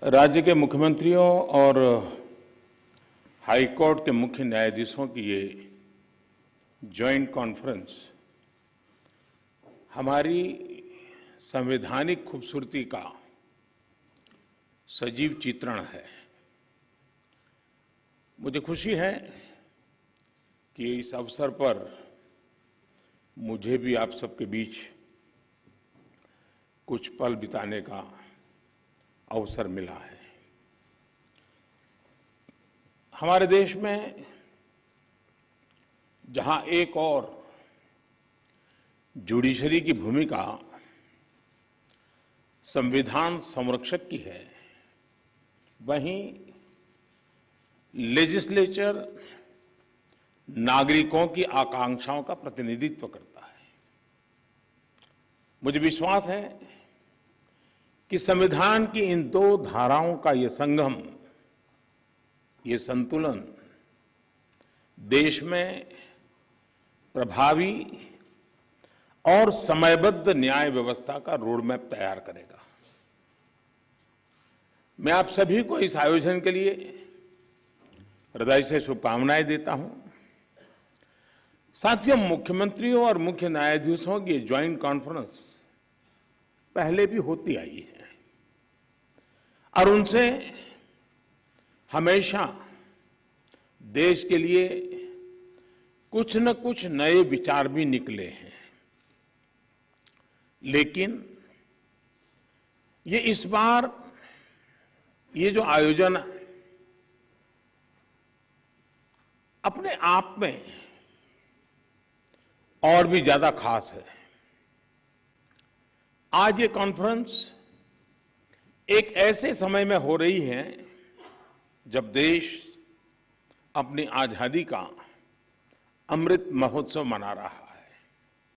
राज्य के मुख्यमंत्रियों और हाई कोर्ट के मुख्य न्यायाधीशों की ये जॉइंट कॉन्फ्रेंस हमारी संवैधानिक खूबसूरती का सजीव चित्रण है। मुझे खुशी है कि इस अवसर पर मुझे भी आप सबके बीच कुछ पल बिताने का अवसर मिला है। हमारे देश में जहां एक और जुडिशरी की भूमिका संविधान संरक्षक की है, वहीं लेजिस्लेचर नागरिकों की आकांक्षाओं का प्रतिनिधित्व करता है। मुझे विश्वास है कि संविधान की इन दो धाराओं का ये संगम, ये संतुलन देश में प्रभावी और समयबद्ध न्याय व्यवस्था का रोडमैप तैयार करेगा। मैं आप सभी को इस आयोजन के लिए हृदय से शुभकामनाएं देता हूं। साथियों, मुख्यमंत्रियों और मुख्य न्यायाधीशों की ज्वाइंट कॉन्फ्रेंस पहले भी होती आई है और उनसे हमेशा देश के लिए कुछ न कुछ नए विचार भी निकले हैं। लेकिन ये इस बार ये जो आयोजन अपने आप में और भी ज्यादा खास है। आज ये कॉन्फ्रेंस एक ऐसे समय में हो रही है जब देश अपनी आजादी का अमृत महोत्सव मना रहा है।